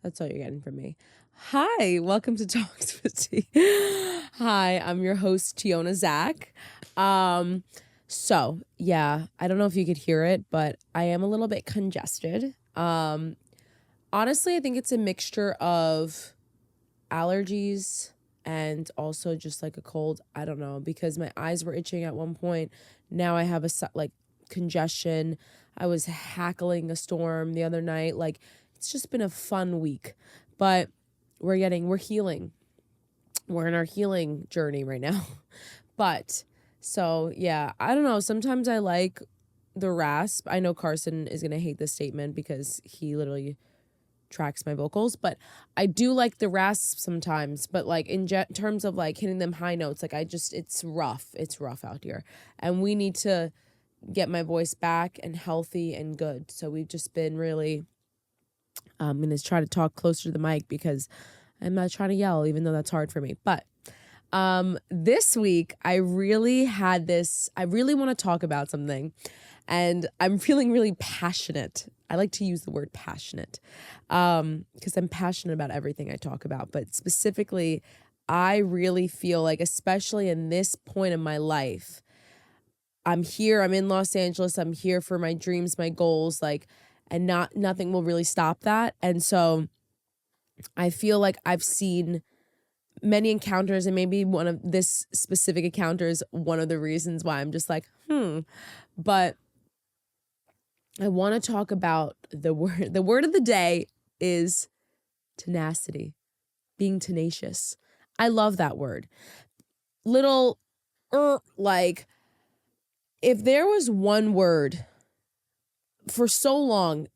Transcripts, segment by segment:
That's all you're getting from me. Hi, welcome to Talks with T. Hi, I'm your host, Teona Zach. So yeah, I don't know if you could hear it, but I am a little bit congested. Honestly, I think it's a mixture of allergies and also just like a cold. I don't know, because my eyes were itching at one point. Now I have congestion. I was hackling a storm the other night. Like, it's just been a fun week, but we're healing. We're in our healing journey right now. But so yeah, I don't know. Sometimes I like the rasp. I know Carson is going to hate this statement because he literally tracks my vocals, but I do like the rasp sometimes. But like in terms of like hitting them high notes, like it's rough. It's rough out here, and we need to get my voice back and healthy and good. So we've just been really, I'm going to try to talk closer to the mic because I'm not trying to yell, even though that's hard for me. But this week, I really want to talk about something, and I'm feeling really passionate. I like to use the word passionate because I'm passionate about everything I talk about. But specifically, I really feel like, especially in this point in my life, I'm here, I'm in Los Angeles, I'm here for my dreams, my goals, and nothing will really stop that. And so I feel like I've seen many encounters, and maybe one of this specific encounter is one of the reasons why I'm just like, But I want to talk about the word. The word of the day is tenacity, being tenacious. I love that word. If there was one word for so long,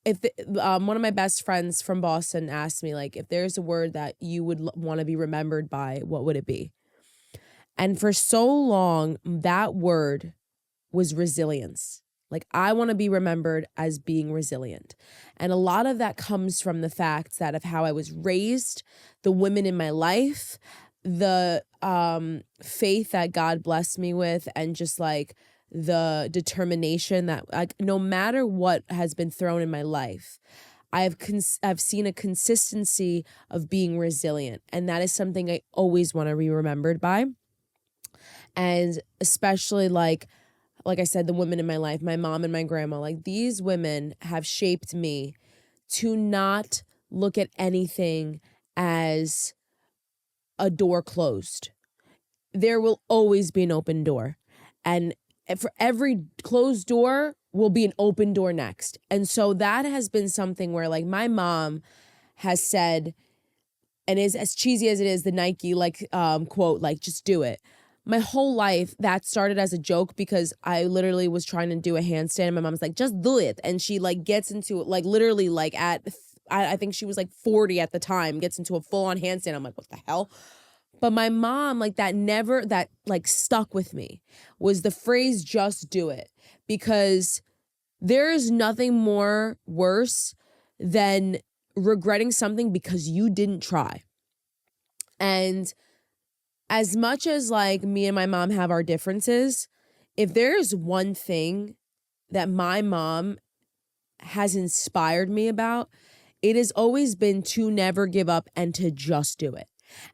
one of my best friends from Boston asked me, like, if there's a word that you would want to be remembered by, what would it be? And for so long, that word was resilience. Like, I want to be remembered as being resilient. And a lot of that comes from the fact that of how I was raised, the women in my life, the faith that God blessed me with, and just like the determination that, like, no matter what has been thrown in my life, I've seen a consistency of being resilient. And that is something I always want to be remembered by. And especially like I said, the women in my life, my mom and my grandma, like, these women have shaped me to not look at anything as a door closed. There will always be an open door. And for every closed door will be an open door next. And so that has been something where, like, my mom has said, and is as cheesy as it is, the Nike quote, like, just do it. My whole life, that started as a joke because I literally was trying to do a handstand. And my mom's like, just do it. And she like gets into it, like literally like I think she was like 40 at the time, gets into a full on handstand. I'm like, what the hell? But my mom, like, that stuck with me was the phrase, just do it. Because there is nothing more worse than regretting something because you didn't try. And as much as like me and my mom have our differences, if there's one thing that my mom has inspired me about, it has always been to never give up and to just do it.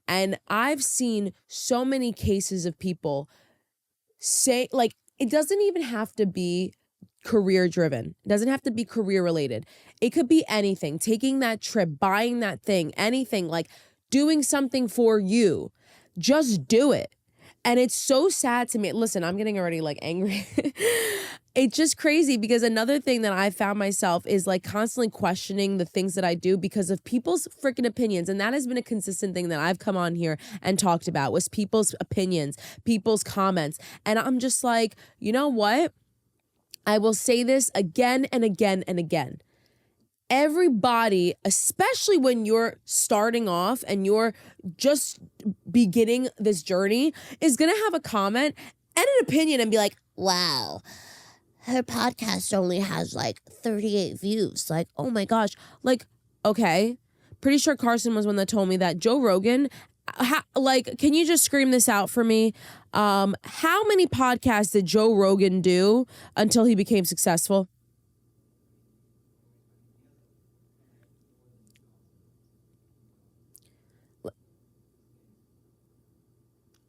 And I've seen so many cases of people say, like, it doesn't even have to be career driven. It doesn't have to be career related. It could be anything, taking that trip, buying that thing, anything, like doing something for you. Just do it. And it's so sad to me. Listen, I'm getting already like angry. It's just crazy because another thing that I found myself is like constantly questioning the things that I do because of people's freaking opinions. And that has been a consistent thing that I've come on here and talked about, was people's opinions, people's comments. And I'm just like, you know what? I will say this again and again and again. Everybody, especially when you're starting off and you're just beginning this journey, is going to have a comment and an opinion and be like, wow, her podcast only has like 38 views. Like, oh my gosh. Like, okay. Pretty sure Carson was one that told me that Joe Rogan Like, can you just scream this out for me? How many podcasts did Joe Rogan do until he became successful?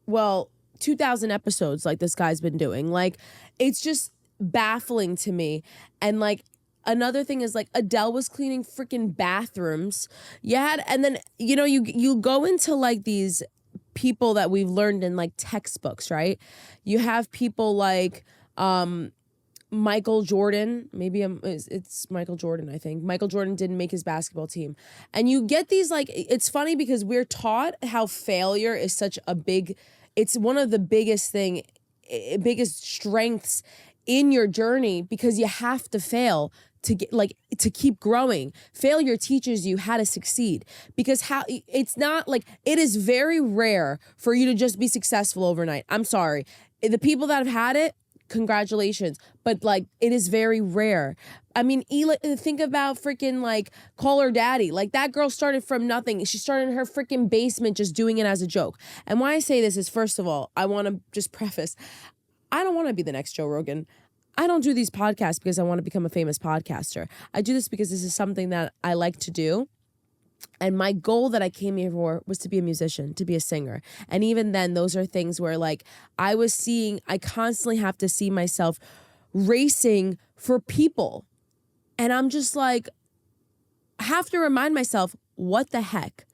Well, 2,000 episodes like this guy's been doing. Like, it's just baffling to me. And like, another thing is like Adele was cleaning freaking bathrooms. And then, you go into like these people that we've learned in like textbooks, right? You have people like Michael Jordan. Maybe it's Michael Jordan, I think. Michael Jordan didn't make his basketball team. And you get these like, it's funny because we're taught how failure is such a it's one of the biggest strengths in your journey, because you have to fail to keep growing. Failure teaches you how to succeed, because it's not like, it is very rare for you to just be successful overnight. I'm sorry. The people that have had it, congratulations. But like, it is very rare. I mean, think about freaking like Call Her Daddy. Like, that girl started from nothing. She started in her freaking basement just doing it as a joke. And why I say this is, first of all, I want to just preface, I don't want to be the next Joe Rogan. I don't do these podcasts because I want to become a famous podcaster. I do this because this is something that I like to do. And my goal that I came here for was to be a musician, to be a singer. And even then, those are things where like I constantly have to see myself racing for people. And I'm just like, have to remind myself, what the heck?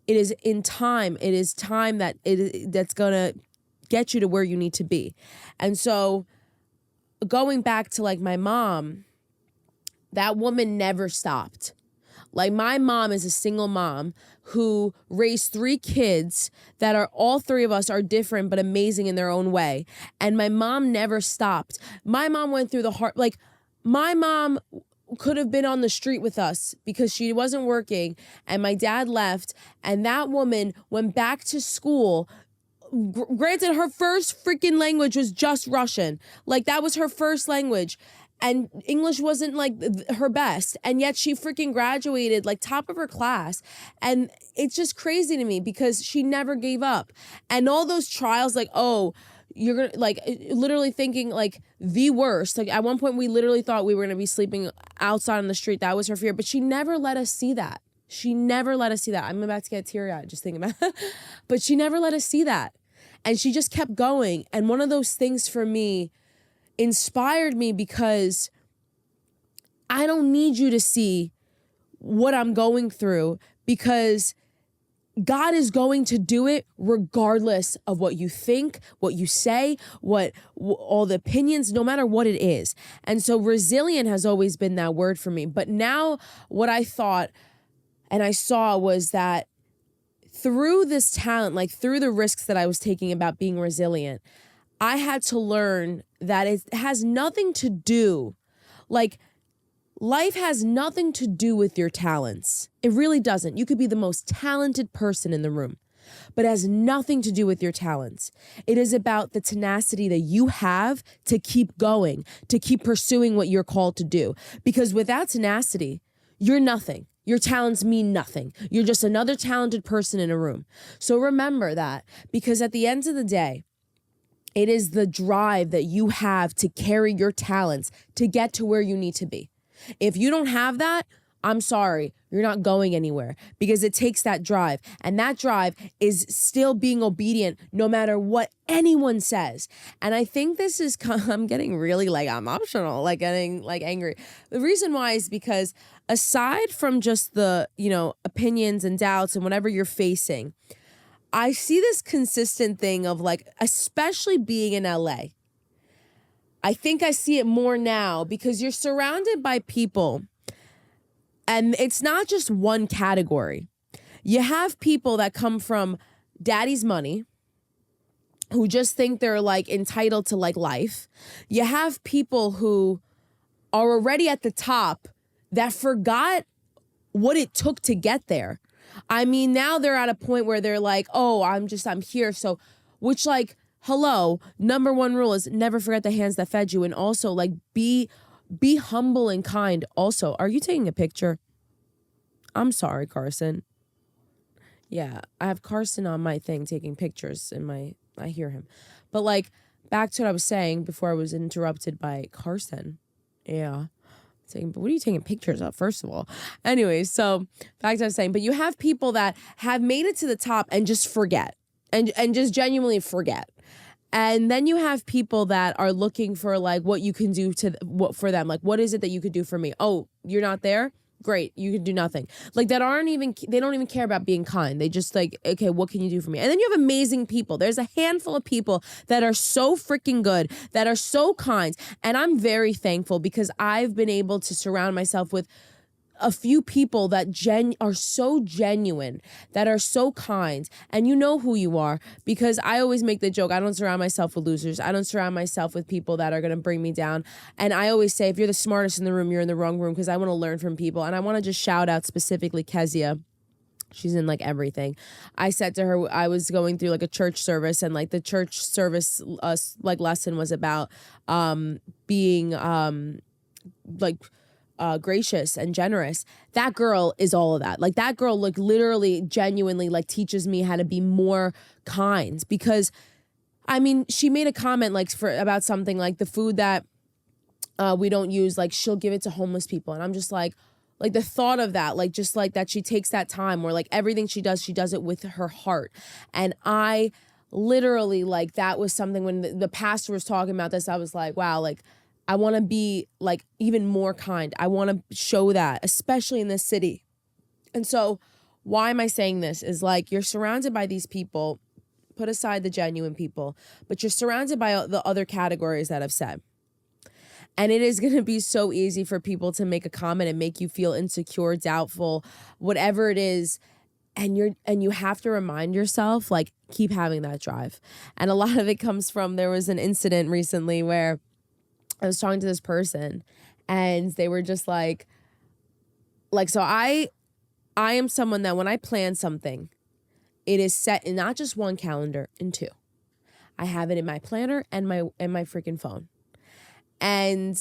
It is time that's going to get you to where you need to be. And so going back to like my mom, that woman never stopped. Like, my mom is a single mom who raised 3 kids that are, all 3 of us are different but amazing in their own way. And my mom never stopped. My mom went through the hard, like, my mom could have been on the street with us because she wasn't working and my dad left, and that woman went back to school. Granted, her first freaking language was just Russian. Like, that was her first language. And English wasn't like her best. And yet she freaking graduated like top of her class. And it's just crazy to me because she never gave up. And all those trials, like, oh, you're going to, like, literally thinking like the worst. Like, at one point we literally thought we were going to be sleeping outside on the street. That was her fear. But she never let us see that. She never let us see that. I'm about to get teary-eyed just thinking about it. But she never let us see that. And she just kept going. And one of those things for me inspired me, because I don't need you to see what I'm going through, because God is going to do it regardless of what you think, what you say, all the opinions, no matter what it is. And so resilient has always been that word for me. But now what I thought and I saw was that through this talent, like through the risks that I was taking about being resilient, I had to learn that it has nothing to do, like, life has nothing to do with your talents. It really doesn't. You could be the most talented person in the room, but it has nothing to do with your talents. It is about the tenacity that you have to keep going, to keep pursuing what you're called to do. Because without tenacity, you're nothing. Your talents mean nothing. You're just another talented person in a room. So remember that, because at the end of the day, it is the drive that you have to carry your talents to get to where you need to be. If you don't have that, I'm sorry, you're not going anywhere, because it takes that drive. And that drive is still being obedient no matter what anyone says. And I think this is, I'm getting really like, I'm optional, like getting like angry. The reason why is because aside from just the, opinions and doubts and whatever you're facing, I see this consistent thing of like, especially being in LA. I think I see it more now because you're surrounded by people, and it's not just one category. You have people that come from daddy's money who just think they're like entitled to like life. You have people who are already at the top that forgot what it took to get there. I mean, now they're at a point where they're like, oh, I'm here. So, which like, hello, number one rule is never forget the hands that fed you. And also like, be humble and kind. Also, are you taking a picture? I'm sorry, Carson. Yeah, I have Carson on my thing taking pictures I hear him. But like back to what I was saying before I was interrupted by Carson. Yeah. Saying, but what are you taking pictures of, first of all? Anyways, so back to what I was saying, but you have people that have made it to the top and just forget and just genuinely forget. And then you have people that are looking for like what you can do for them. Like, what is it that you could do for me? Oh, you're not there? Great. You can do nothing. Like they don't even care about being kind. They just like, okay, what can you do for me? And then you have amazing people. There's a handful of people that are so freaking good, that are so kind. And I'm very thankful because I've been able to surround myself with a few people that are so genuine, that are so kind, and you know who you are, because I always make the joke, I don't surround myself with losers. I don't surround myself with people that are going to bring me down. And I always say, if you're the smartest in the room, you're in the wrong room, because I want to learn from people. And I want to just shout out specifically Kezia. She's in like everything. I said to her, I was going through like a church service, and like the church service like lesson was about being gracious and generous. That girl is all of that. Like that girl, like literally, genuinely, like teaches me how to be more kind. Because, I mean, she made a comment like about something like the food that we don't use, like she'll give it to homeless people, and I'm just like the thought of that, like just like that she takes that time, where like everything she does it with her heart. And I literally, like, that was something when the pastor was talking about this, I was like, wow, like I want to be like even more kind. I want to show that, especially in this city. And so why am I saying this is like, you're surrounded by these people, put aside the genuine people, but you're surrounded by the other categories that I've said. And it is going to be so easy for people to make a comment and make you feel insecure, doubtful, whatever it is. And you have to remind yourself, like, keep having that drive. And a lot of it comes from, there was an incident recently where I was talking to this person and they were just like, so I am someone that when I plan something, it is set in not just one calendar, in two. I have it in my planner and my freaking phone. And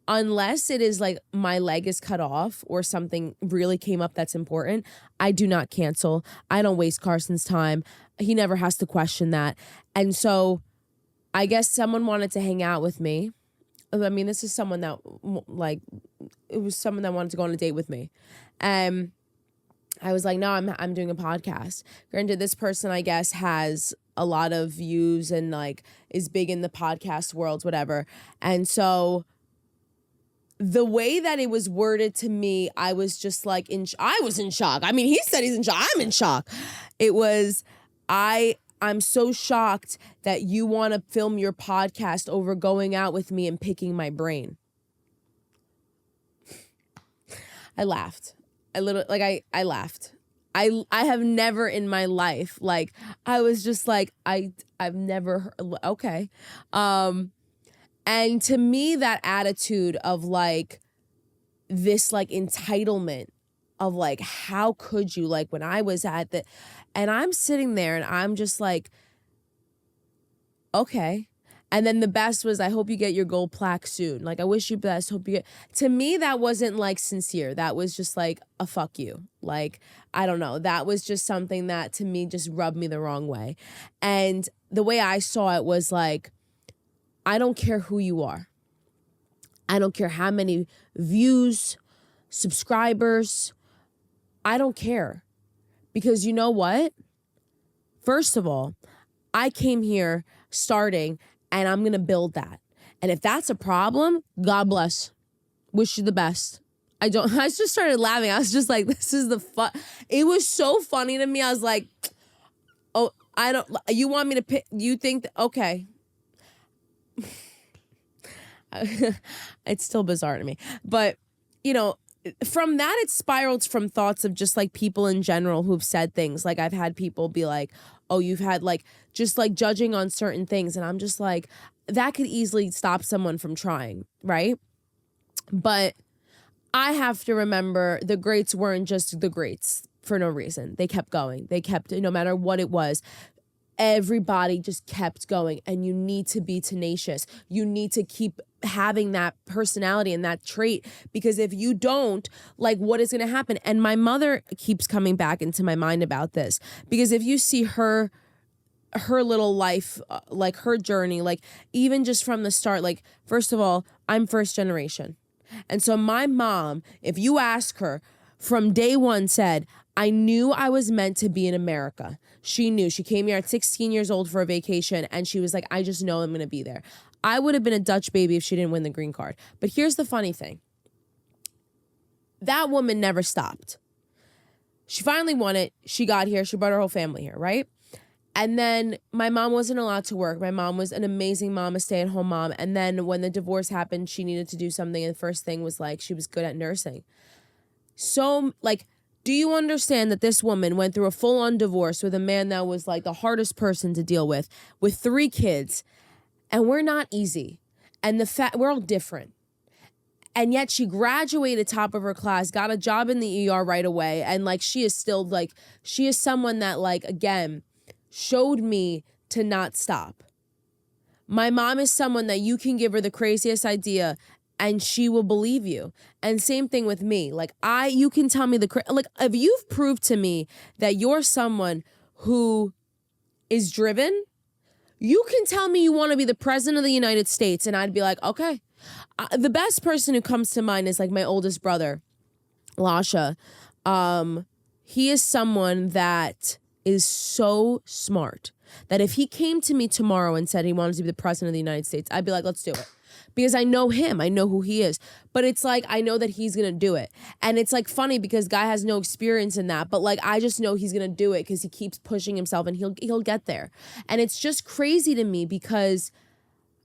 unless it is like my leg is cut off or something really came up that's important, I do not cancel. I don't waste Carson's time. He never has to question that. And so I guess someone wanted to hang out with me. I mean, this is someone that, like, it was someone that wanted to go on a date with me. I was like, no, I'm doing a podcast. Granted, this person, I guess, has a lot of views and, like, is big in the podcast world, whatever. And so the way that it was worded to me, I was just like, I was in shock. I mean, he said he's in shock. I'm in shock. It was, I'm so shocked that you want to film your podcast over going out with me and picking my brain. I laughed. I laughed. I have never in my life, like, I was just like, I've never heard, okay. And to me, that attitude of like this like entitlement of like, how could you, like, when I was at the, and I'm sitting there and I'm just like, okay. And then the best was, I hope you get your gold plaque soon. Like, I wish you best, hope you get, to me, that wasn't like sincere. That was just like a fuck you. Like, I don't know. That was just something that to me just rubbed me the wrong way. And the way I saw it was like, I don't care who you are. I don't care how many views, subscribers. I don't care. Because you know what? First of all, I came here starting and I'm going to build that. And if that's a problem, God bless. Wish you the best. I just started laughing. I was just like, this is the fun. It was so funny to me. I was like, oh, you want me to pick, you think, okay. It's still bizarre to me. But, you know, from that, it spiraled from thoughts of just like people in general who've said things. Like, I've had people be like, oh, you've had like, just like judging on certain things. And I'm just like, that could easily stop someone from trying, right? But I have to remember the greats weren't just the greats for no reason. They kept going. They kept, no matter what it was, everybody just kept going. And you need to be tenacious. You need to keep having that personality and that trait, because if you don't, like, what is going to happen? And my mother keeps coming back into my mind about this, because if you see her little life, like her journey, like even just from the start, like, first of all, I'm first generation. And so my mom, if you ask her, from day one said, I knew I was meant to be in America. She knew. She came here at 16 years old for a vacation, and she was like, I just know I'm going to be there. I would have been a Dutch baby if she didn't win the green card. But here's the funny thing. That woman never stopped. She finally won it. She got here. She brought her whole family here, right? And then my mom wasn't allowed to work. My mom was an amazing mom, a stay-at-home mom. And then when the divorce happened, she needed to do something. And the first thing was like, she was good at nursing. So, like, do you understand that this woman went through a full-on divorce with a man that was like the hardest person to deal with 3 kids, and we're not easy, and we're all different. And yet she graduated top of her class, got a job in the ER right away, and like she is still like, she is someone that, like, again, showed me to not stop. My mom is someone that you can give her the craziest idea and she will believe you. And same thing with me. Like, you can tell me like, if you've proved to me that you're someone who is driven, you can tell me you want to be the president of the United States, and I'd be like, okay. The best person who comes to mind is like my oldest brother, Lasha. He is someone that is so smart that if he came to me tomorrow and said he wanted to be the president of the United States, I'd be like, let's do it. Because I know him. I know who he is. But it's like, I know that he's going to do it. And it's like funny because guy has no experience in that. But like, I just know he's going to do it because he keeps pushing himself and he'll get there. And it's just crazy to me because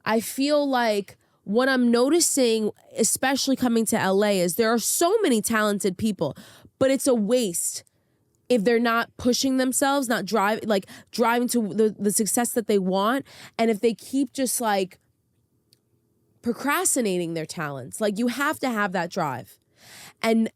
I feel like what I'm noticing, especially coming to LA, is there are so many talented people, but it's a waste if they're not pushing themselves, not driving to the success that they want. And if they keep just like procrastinating their talents. Like, you have to have that drive. And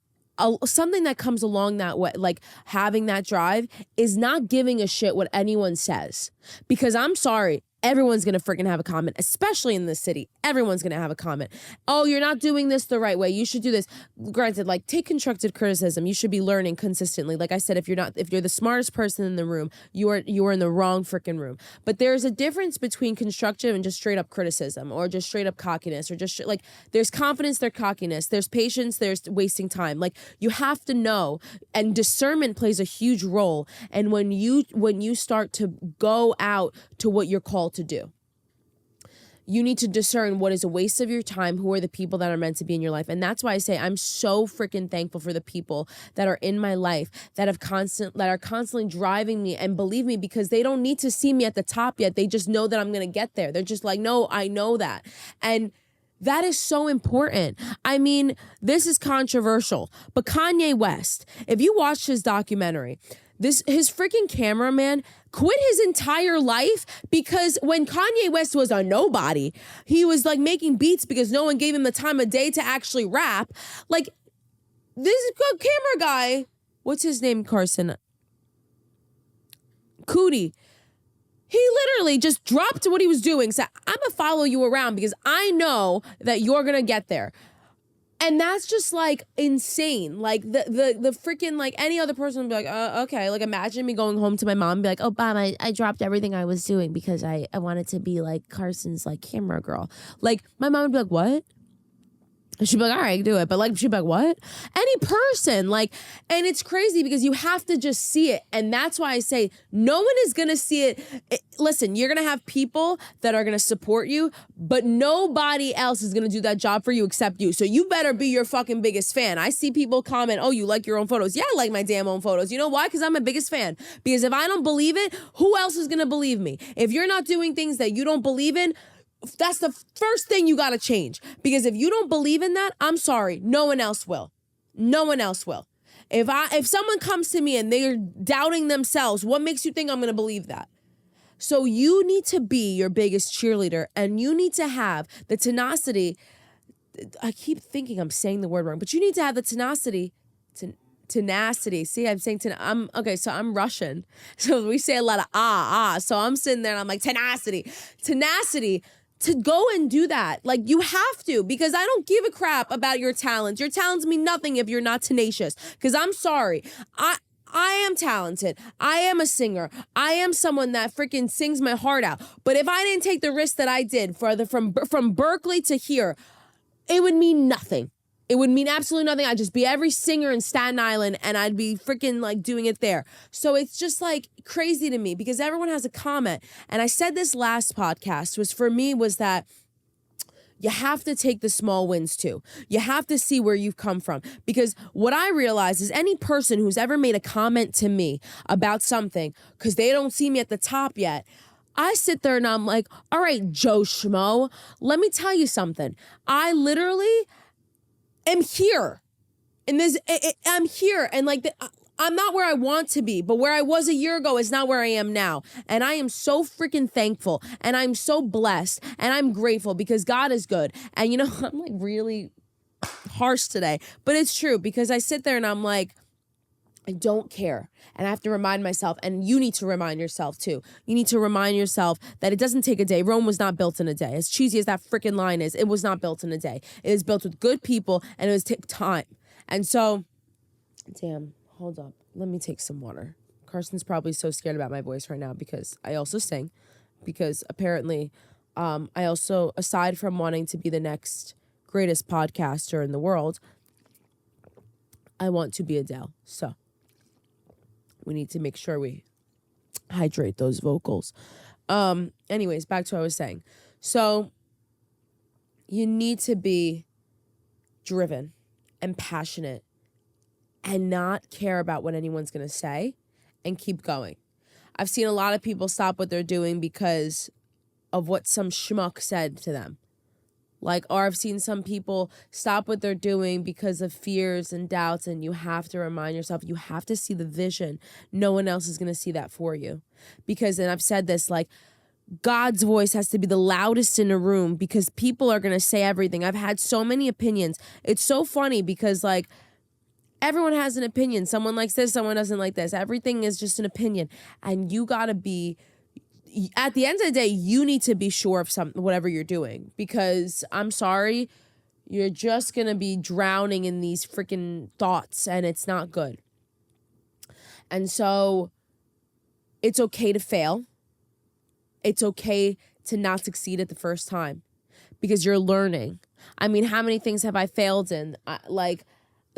something that comes along that way, like having that drive, is not giving a shit what anyone says. Because I'm sorry, everyone's going to freaking have a comment, especially in this city. Everyone's going to have a comment. Oh, you're not doing this the right way. You should do this. Granted, like, take constructive criticism. You should be learning consistently. Like I said, if you're the smartest person in the room, you are in the wrong freaking room. But there's a difference between constructive and just straight up criticism, or just straight up cockiness, or just like, there's confidence, there's cockiness, there's patience, there's wasting time. Like, you have to know, and discernment plays a huge role. And when you start to go out to what you're called to do, you need to discern what is a waste of your time, who are the people that are meant to be in your life. And that's why I say I'm so freaking thankful for the people that are in my life that are constantly driving me. And believe me, because they don't need to see me at the top yet. They just know that I'm going to get there. They're just like, no, I know that. And that is so important. I mean, this is controversial, but Kanye West, if you watched his documentary, his freaking cameraman quit his entire life because when Kanye West was a nobody, he was like making beats because no one gave him the time of day to actually rap. Like, this camera guy, what's his name, Carson? Cootie. He literally just dropped what he was doing, said, I'm going to follow you around because I know that you're going to get there. And that's just like insane. Like the freaking, like, any other person would be like, okay. Like, imagine me going home to my mom and be like, oh, Mom, I dropped everything I was doing because I wanted to be like Carson's like camera girl. Like, my mom would be like, what? She'd be like, all right, do it. But like, she'd be like, what? Any person, like, and it's crazy because you have to just see it. And that's why I say no one is going to see it. Listen, you're going to have people that are going to support you, but nobody else is going to do that job for you except you. So you better be your fucking biggest fan. I see people comment, oh, you like your own photos. Yeah, I like my damn own photos. You know why? Because I'm my biggest fan. Because if I don't believe it, who else is going to believe me? If you're not doing things that you don't believe in, that's the first thing you got to change. Because if you don't believe in that, I'm sorry, no one else will. No one else will. If someone comes to me and they're doubting themselves, what makes you think I'm going to believe that? So you need to be your biggest cheerleader, and you need to have the tenacity. I keep thinking I'm saying the word wrong, but you need to have the tenacity. See, I'm saying okay, so I'm Russian. So we say a lot of So I'm sitting there and I'm like, tenacity to go and do that. Like, you have to, because I don't give a crap about your talents. Your talents mean nothing if you're not tenacious, because I'm sorry. I am talented. I am a singer. I am someone that freaking sings my heart out. But if I didn't take the risk that I did from Berkeley to here, it would mean nothing. It would mean absolutely nothing. I'd just be every singer in Staten Island and I'd be freaking like doing it there. So it's just like crazy to me because everyone has a comment. And I said this last podcast was that you have to take the small wins too. You have to see where you've come from. Because what I realize is any person who's ever made a comment to me about something, because they don't see me at the top yet, I sit there and I'm like, all right, Joe Schmo, let me tell you something. I literally am here. And I'm here. And like, I'm not where I want to be, but where I was a year ago is not where I am now. And I am so freaking thankful. And I'm so blessed. And I'm grateful because God is good. And you know, I'm like really harsh today, but it's true because I sit there and I'm like, I don't care. And I have to remind myself, and you need to remind yourself too. You need to remind yourself that it doesn't take a day. Rome was not built in a day. As cheesy as that freaking line is, it was not built in a day. It is built with good people and it was take time. And so, damn, hold up. Let me take some water. Carson's probably so scared about my voice right now because I also sing. Because apparently, I also, aside from wanting to be the next greatest podcaster in the world, I want to be Adele. So we need to make sure we hydrate those vocals. Anyways, back to what I was saying. So you need to be driven and passionate and not care about what anyone's going to say and keep going. I've seen a lot of people stop what they're doing because of what some schmuck said to them. Or I've seen some people stop what they're doing because of fears and doubts, and you have to remind yourself, you have to see the vision. No one else is going to see that for you. Because, and I've said this, God's voice has to be the loudest in a room because people are going to say everything. I've had so many opinions. It's so funny because, everyone has an opinion. Someone likes this, someone doesn't like this. Everything is just an opinion. And you got to be, at the end of the day, you need to be sure of whatever you're doing. Because I'm sorry, you're just going to be drowning in these freaking thoughts and it's not good. And so it's okay to fail. It's okay to not succeed at the first time because you're learning. I mean, how many things have I failed in?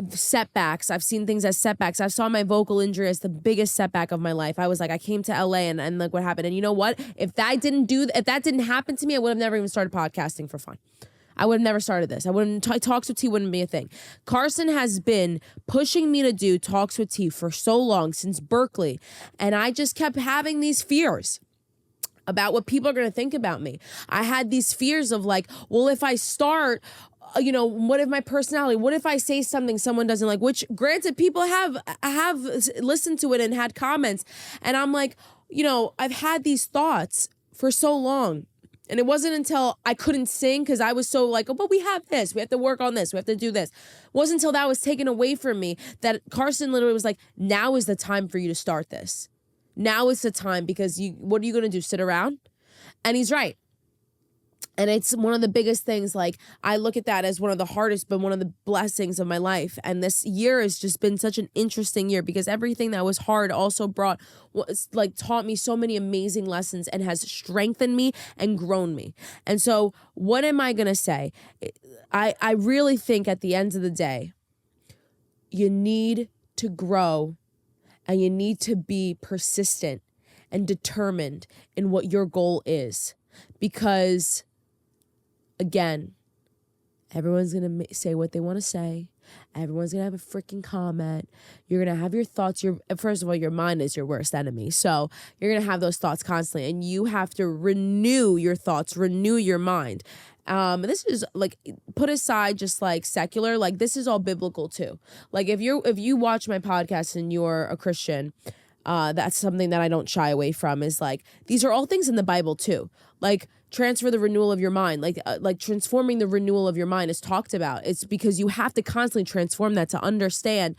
Setbacks. I've seen things as setbacks. I saw my vocal injury as the biggest setback of my life. I was like, I came to LA and look what happened. And you know what? If that didn't happen to me, I would have never even started podcasting for fun. I would have never started this. I wouldn't, Talks with T wouldn't be a thing. Carson has been pushing me to do Talks with T for so long, since Berkeley. And I just kept having these fears about what people are going to think about me. I had these fears of well, if I start, what if my personality, what if I say something someone doesn't like, which granted people have listened to it and had comments. And I'm like, I've had these thoughts for so long. And it wasn't until I couldn't sing because I was so oh, but we have this, we have to work on this, we have to do this. It wasn't until that was taken away from me that Carson literally was like, now is the time for you to start this. Now is the time because what are you going to do? Sit around? And he's right. And it's one of the biggest things. I look at that as one of the hardest, but one of the blessings of my life. And this year has just been such an interesting year because everything that was hard also taught me so many amazing lessons and has strengthened me and grown me. And so what am I going to say? I really think at the end of the day, you need to grow and you need to be persistent and determined in what your goal is. Because, again, everyone's going to say what they want to say. Everyone's going to have a freaking comment. You're going to have your thoughts. First of all, your mind is your worst enemy. So you're going to have those thoughts constantly. And you have to renew your thoughts, renew your mind. This is put aside just secular, this is all biblical too. If you watch my podcast and you're a Christian, that's something that I don't shy away from is these are all things in the Bible too. Like transfer the renewal of your mind, like transforming the renewal of your mind is talked about. It's because you have to constantly transform that to understand,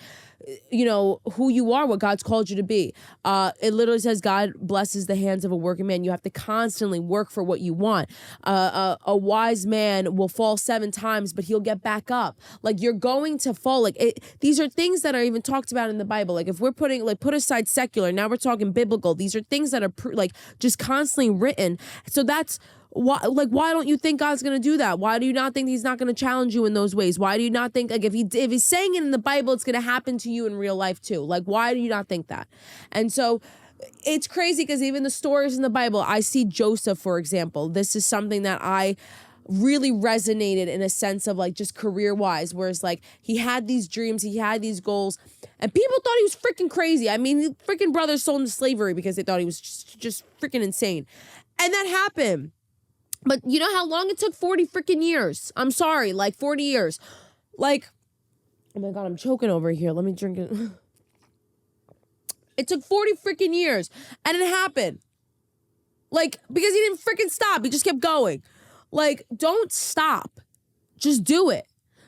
who you are, what God's called you to be. It literally says God blesses the hands of a working man. You have to constantly work for what you want. A wise man will fall 7 times, but he'll get back up. Like you're going to fall. These are things that are even talked about in the Bible. Like if we're put aside secular, now we're talking biblical. These are things that are just constantly written. So that's why don't you think God's going to do that? Why do you not think he's not going to challenge you in those ways? Why do you not think if he's saying it in the Bible, it's going to happen to you in real life too? Like, why do you not think that? And so it's crazy because even the stories in the Bible, I see Joseph, for example. This is something that I really resonated in a sense of just career wise, whereas he had these dreams, he had these goals, and people thought he was freaking crazy. I mean, the freaking brothers sold him to slavery because they thought he was just freaking insane. And that happened. But you know how long it took? 40 freaking years. I'm sorry, 40 years. Oh my God, I'm choking over here. Let me drink it. It took 40 freaking years. And it happened. Because he didn't freaking stop. He just kept going. Don't stop. Just do it.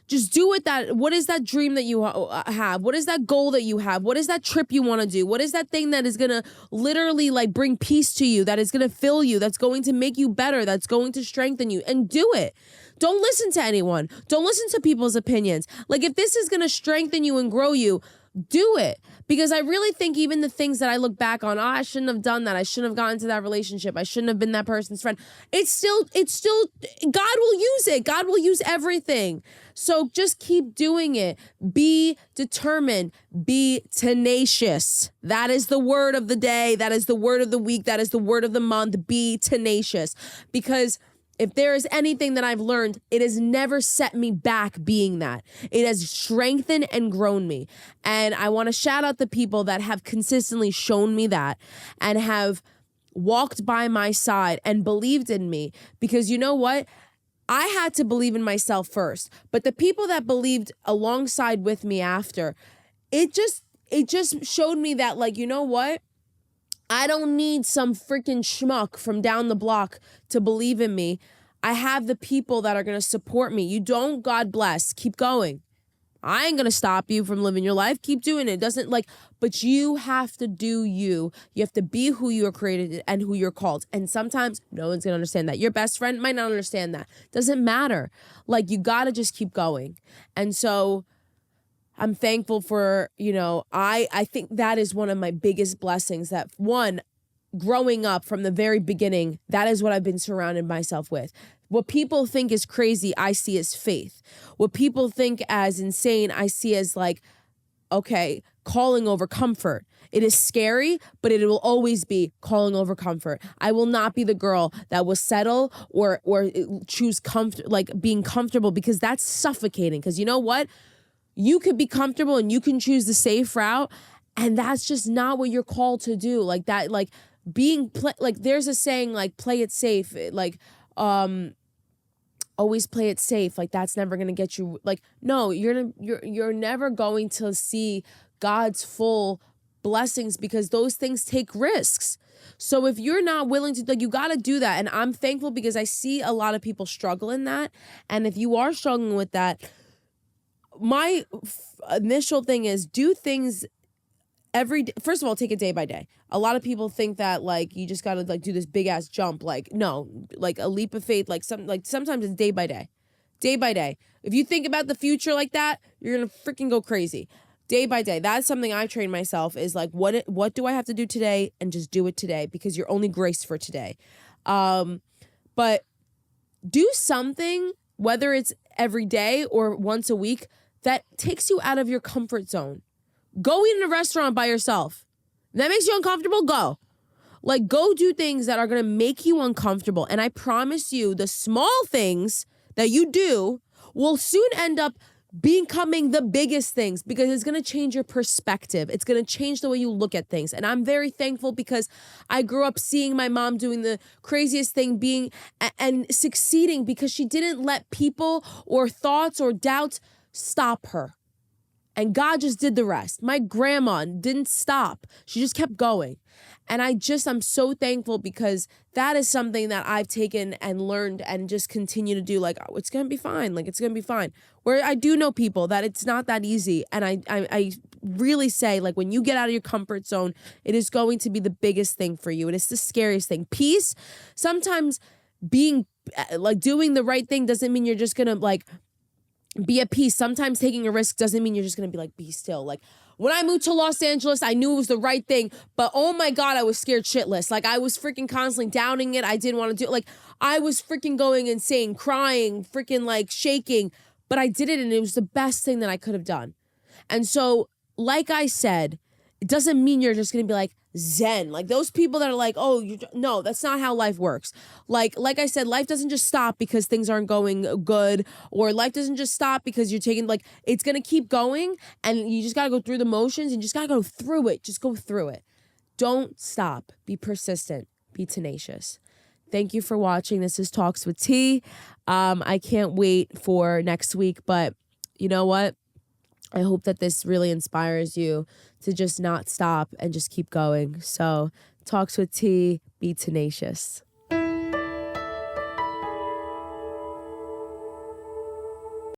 Just do it. What is that dream that you have? What is that goal that you have? What is that trip you want to do? What is that thing that is going to literally bring peace to you, that is going to fill you, that's going to make you better, that's going to strengthen you? And do it. Don't listen to anyone. Don't listen to people's opinions. If this is going to strengthen you and grow you, do it. Because I really think even the things that I look back on, I shouldn't have done that. I shouldn't have gotten into that relationship. I shouldn't have been that person's friend. It's still, God will use it. God will use everything. So just keep doing it. Be determined. Be tenacious. That is the word of the day. That is the word of the week. That is the word of the month. Be tenacious. Because if there is anything that I've learned, it has never set me back being that. It has strengthened and grown me. And I want to shout out the people that have consistently shown me that and have walked by my side and believed in me. Because you know what? I had to believe in myself first. But the people that believed alongside with me after, it just showed me that, you know what? I don't need some freaking schmuck from down the block to believe in me. I have the people that are going to support me. You don't, God bless. Keep going. I ain't going to stop you from living your life. Keep doing it. But you have to do you. You have to be who you are created and who you're called. And sometimes no one's going to understand that. Your best friend might not understand that. Doesn't matter. You got to just keep going. And so I'm thankful for, I think that is one of my biggest blessings, that one, growing up from the very beginning, that is what I've been surrounded myself with. What people think is crazy, I see as faith. What people think as insane, I see as calling over comfort. It is scary, but it will always be calling over comfort. I will not be the girl that will settle or choose being comfortable, because that's suffocating. Because you know what? You could be comfortable and you can choose the safe route, and that's just not what you're called to do. There's a saying, play it safe. Always play it safe. That's never going to get you. No, you're never going to see God's full blessings, because those things take risks. So if you're not willing to, you got to do that. And I'm thankful because I see a lot of people struggle in that. And if you are struggling with that, my initial thing is do things every day. First of all, take it day by day. A lot of people think that you just got to do this big ass jump. No, a leap of faith. Sometimes it's day by day. Day by day. If you think about the future like that, you're going to freaking go crazy. Day by day. That's something I've trained myself is what do I have to do today, and just do it today, because you're only graced for today. But do something, whether it's every day or once a week, that takes you out of your comfort zone. Go eat in a restaurant by yourself. That makes you uncomfortable? Go. Go do things that are going to make you uncomfortable. And I promise you, the small things that you do will soon end up becoming the biggest things, because it's going to change your perspective. It's going to change the way you look at things. And I'm very thankful because I grew up seeing my mom doing the craziest thing, being and succeeding, because she didn't let people or thoughts or doubts stop her. And God just did the rest. My grandma didn't stop. She just kept going. And I'm so thankful because that is something that I've taken and learned and just continue to do. Like, oh, it's going to be fine. Like, it's going to be fine. Where I do know people that it's not that easy. And I really say, like, when you get out of your comfort zone, it is going to be the biggest thing for you. It is the scariest thing. Peace, sometimes being like doing the right thing doesn't mean you're just going to like be at peace. Sometimes taking a risk doesn't mean you're just going to be like, be still. Like when I moved to Los Angeles, I knew it was the right thing, but oh my God, I was scared shitless. Like I was freaking constantly doubting it. I didn't want to do it. Like I was freaking going insane, crying, freaking like shaking, but I did it and it was the best thing that I could have done. And so, like I said, it doesn't mean you're just going to be like zen. Like those people that are like, oh, no, that's not how life works. Like I said, life doesn't just stop because things aren't going good, or life doesn't just stop because you're taking, like, it's going to keep going and you just got to go through the motions and you just got to go through it. Just go through it. Don't stop. Be persistent. Be tenacious. Thank you for watching. This is Talks with T. I can't wait for next week, but you know what? I hope that this really inspires you to just not stop and just keep going. So, Talks with T, be tenacious.